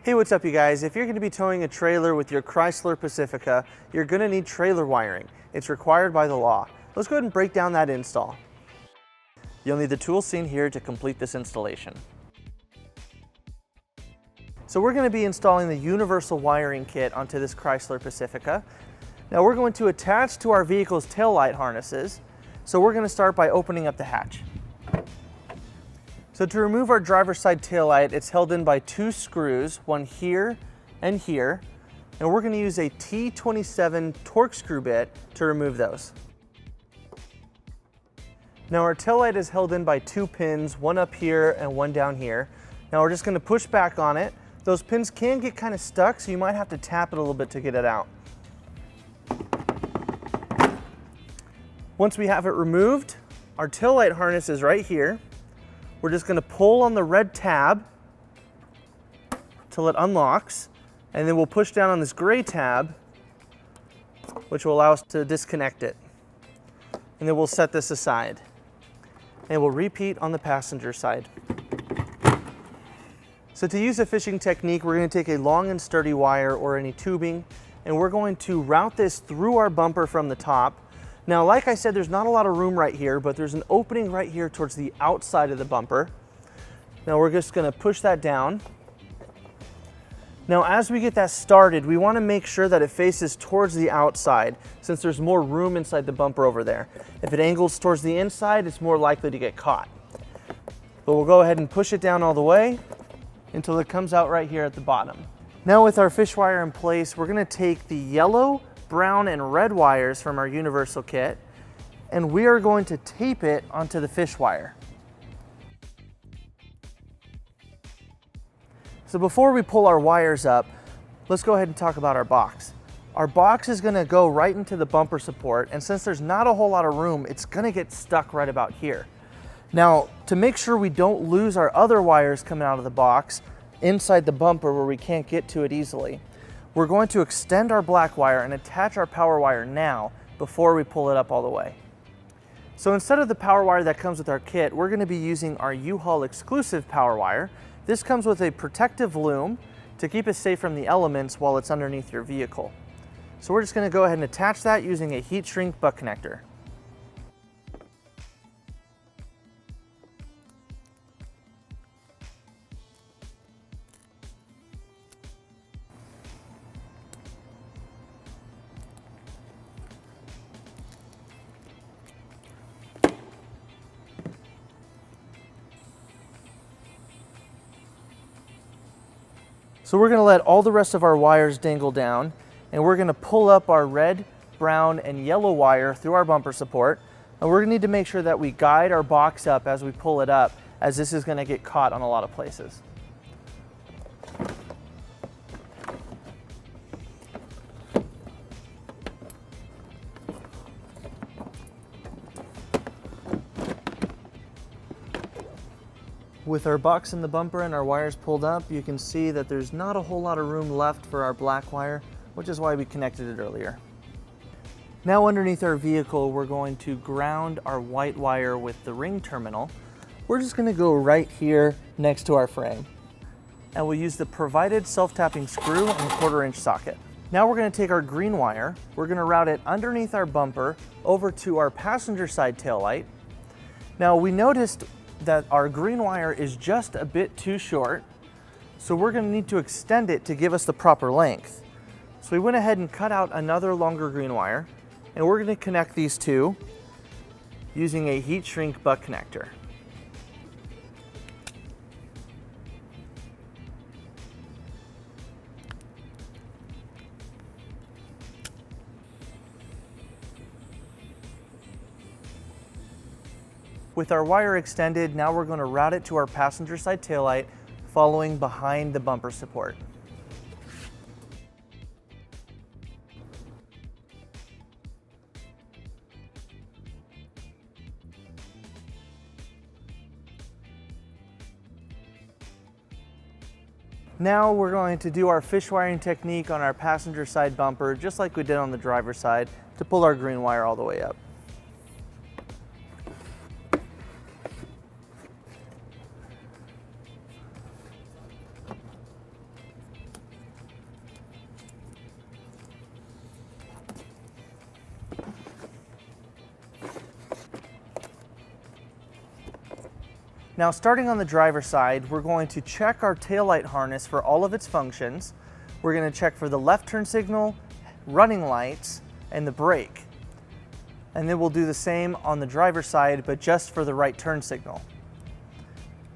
Hey, what's up you guys? If you're going to be towing a trailer with your Chrysler Pacifica, you're going to need trailer wiring. It's required by the law. Let's go ahead and break down that install. You'll need the tools seen here to complete this installation. So we're going to be installing the universal wiring kit onto this Chrysler Pacifica. Now we're going to attach to our vehicle's tail light harnesses. So we're going to start by opening up the hatch. So to remove our driver's side taillight, it's held in by two screws, one here and here. And we're going to use a T27 torque screw bit to remove those. Now our taillight is held in by two pins, one up here and one down here. Now we're just going to push back on it. Those pins can get kind of stuck, so you might have to tap it a little bit to get it out. Once we have it removed, our taillight harness is right here. We're just going to pull on the red tab till it unlocks, and then we'll push down on this gray tab, which will allow us to disconnect it. And then we'll set this aside. And we'll repeat on the passenger side. So to use a fishing technique, we're going to take a long and sturdy wire or any tubing, and we're going to route this through our bumper from the top. Now, like I said, there's not a lot of room right here, but there's an opening right here towards the outside of the bumper. Now we're just going to push that down. Now, as we get that started, we want to make sure that it faces towards the outside, since there's more room inside the bumper over there. If it angles towards the inside, it's more likely to get caught. But we'll go ahead and push it down all the way until it comes out right here at the bottom. Now with our fish wire in place, we're going to take the yellow, brown, and red wires from our universal kit, and we are going to tape it onto the fish wire. So before we pull our wires up, let's go ahead and talk about our box. Our box is going to go right into the bumper support, and since there's not a whole lot of room, it's going to get stuck right about here. Now, to make sure we don't lose our other wires coming out of the box inside the bumper where we can't get to it easily, we're going to extend our black wire and attach our power wire now before we pull it up all the way. So instead of the power wire that comes with our kit, we're going to be using our U-Haul exclusive power wire. This comes with a protective loom to keep it safe from the elements while it's underneath your vehicle. So we're just going to go ahead and attach that using a heat shrink butt connector. So we're going to let all the rest of our wires dangle down, and we're going to pull up our red, brown, and yellow wire through our bumper support. And we're going to need to make sure that we guide our box up as we pull it up, as this is going to get caught on a lot of places. With our box in the bumper and our wires pulled up, you can see that there's not a whole lot of room left for our black wire, which is why we connected it earlier. Now underneath our vehicle, we're going to ground our white wire with the ring terminal. We're just going to go right here next to our frame. And we'll use the provided self-tapping screw and 1/4 inch socket. Now we're going to take our green wire, we're going to route it underneath our bumper over to our passenger side taillight. Now we noticed that our green wire is just a bit too short, so we're going to need to extend it to give us the proper length. So we went ahead and cut out another longer green wire, and we're going to connect these two using a heat shrink butt connector. With our wire extended, now we're going to route it to our passenger side taillight, following behind the bumper support. Now we're going to do our fish wiring technique on our passenger side bumper, just like we did on the driver's side, to pull our green wire all the way up. Now, starting on the driver's side, we're going to check our taillight harness for all of its functions. We're going to check for the left turn signal, running lights, and the brake. And then we'll do the same on the driver's side, but just for the right turn signal.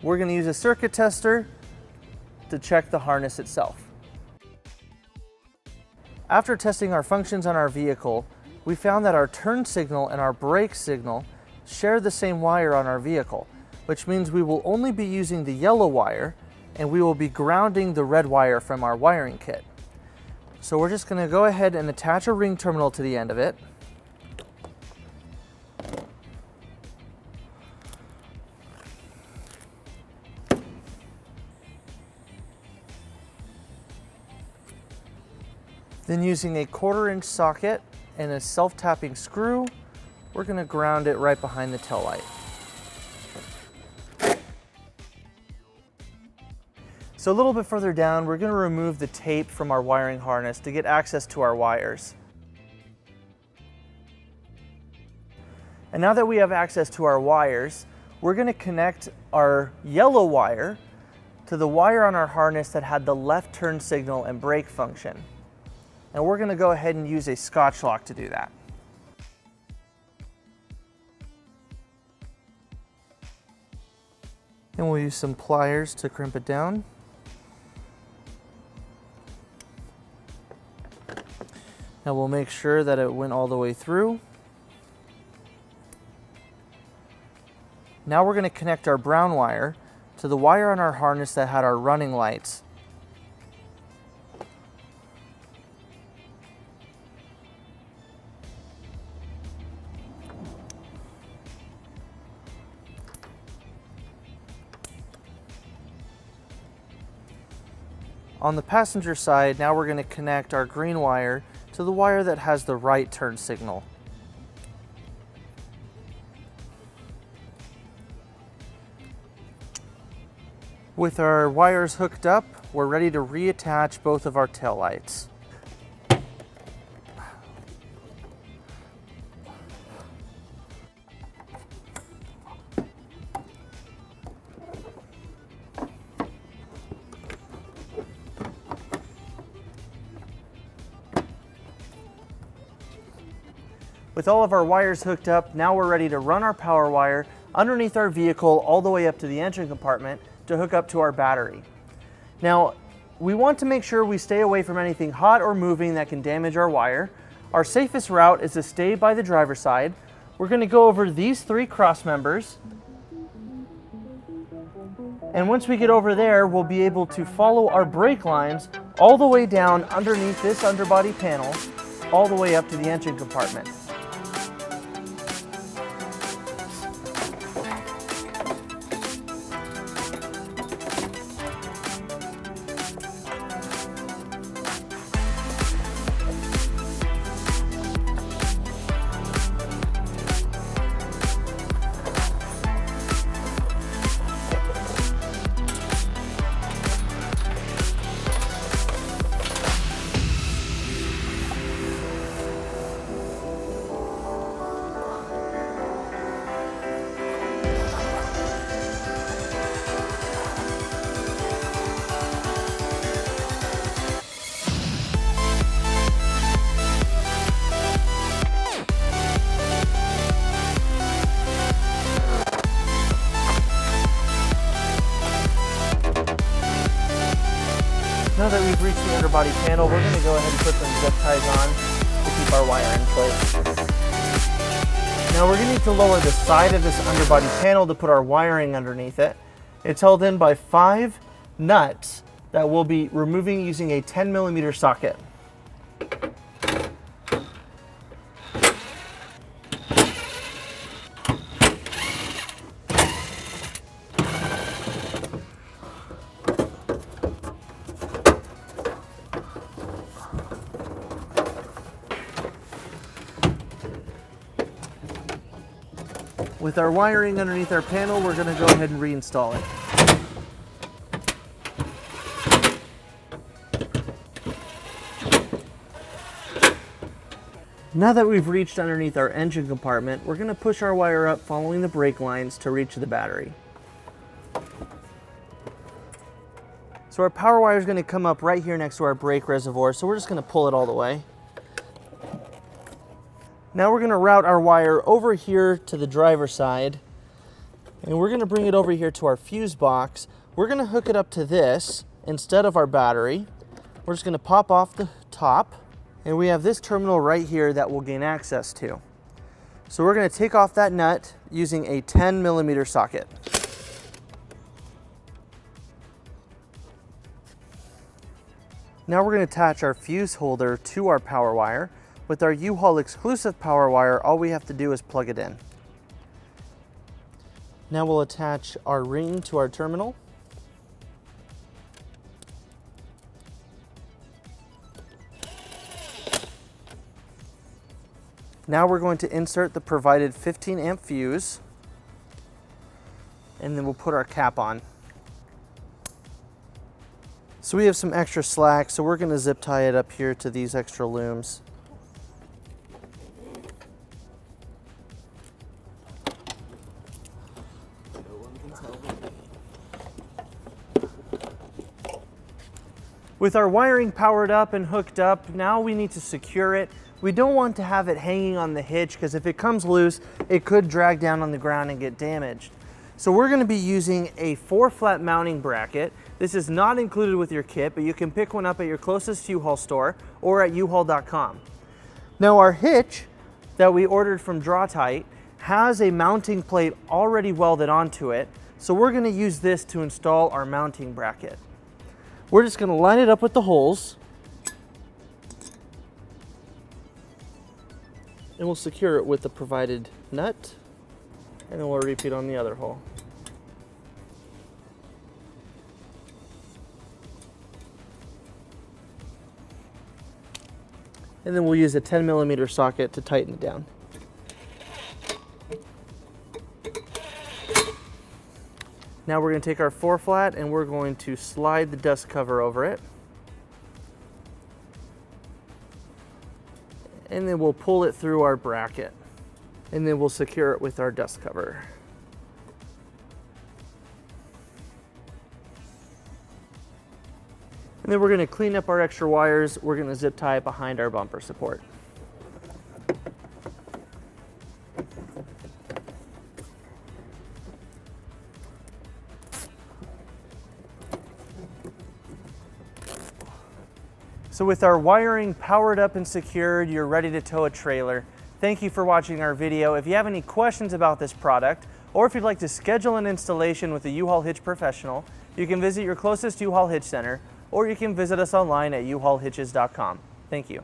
We're going to use a circuit tester to check the harness itself. After testing our functions on our vehicle, we found that our turn signal and our brake signal share the same wire on our vehicle, which means we will only be using the yellow wire and we will be grounding the red wire from our wiring kit. So we're just going to go ahead and attach a ring terminal to the end of it. Then, using a 1/4-inch socket and a self-tapping screw, we're going to ground it right behind the taillight. So a little bit further down, we're going to remove the tape from our wiring harness to get access to our wires. And now that we have access to our wires, we're going to connect our yellow wire to the wire on our harness that had the left turn signal and brake function. And we're going to go ahead and use a Scotch lock to do that. And we'll use some pliers to crimp it down. Now we'll make sure that it went all the way through. Now we're going to connect our brown wire to the wire on our harness that had our running lights. On the passenger side, now we're going to connect our green wire to the wire that has the right turn signal. With our wires hooked up, we're ready to reattach both of our taillights. With all of our wires hooked up, now we're ready to run our power wire underneath our vehicle all the way up to the engine compartment to hook up to our battery. Now, we want to make sure we stay away from anything hot or moving that can damage our wire. Our safest route is to stay by the driver's side. We're going to go over these 3 cross members. And once we get over there, we'll be able to follow our brake lines all the way down underneath this underbody panel, all the way up to the engine compartment. Now that we've reached the underbody panel, we're going to go ahead and put some zip ties on to keep our wire in place. Now we're going to need to lower the side of this underbody panel to put our wiring underneath it. It's held in by 5 nuts that we'll be removing using a 10mm socket. With our wiring underneath our panel, we're going to go ahead and reinstall it. Now that we've reached underneath our engine compartment, we're going to push our wire up following the brake lines to reach the battery. So our power wire is going to come up right here next to our brake reservoir, so we're just going to pull it all the way. Now we're going to route our wire over here to the driver's side, and we're going to bring it over here to our fuse box. We're going to hook it up to this instead of our battery. We're just going to pop off the top, and we have this terminal right here that we'll gain access to. So we're going to take off that nut using a 10mm socket. Now we're going to attach our fuse holder to our power wire. With our U-Haul exclusive power wire, all we have to do is plug it in. Now we'll attach our ring to our terminal. Now we're going to insert the provided 15-amp fuse, and then we'll put our cap on. So we have some extra slack, so we're going to zip tie it up here to these extra looms. With our wiring powered up and hooked up, now we need to secure it. We don't want to have it hanging on the hitch because if it comes loose, it could drag down on the ground and get damaged. So we're going to be using a 4-flat mounting bracket. This is not included with your kit, but you can pick one up at your closest U-Haul store or at uhaul.com. Now our hitch that we ordered from Drawtite has a mounting plate already welded onto it, so we're going to use this to install our mounting bracket. We're just going to line it up with the holes, and we'll secure it with the provided nut, and then we'll repeat on the other hole. And then we'll use a 10mm socket to tighten it down. Now we're going to take our 4-flat and we're going to slide the dust cover over it. And then we'll pull it through our bracket. And then we'll secure it with our dust cover. And then we're going to clean up our extra wires. We're going to zip tie it behind our bumper support. So with our wiring powered up and secured, you're ready to tow a trailer. Thank you for watching our video. If you have any questions about this product, or if you'd like to schedule an installation with a U-Haul Hitch professional, you can visit your closest U-Haul Hitch center, or you can visit us online at uhaulhitches.com. Thank you.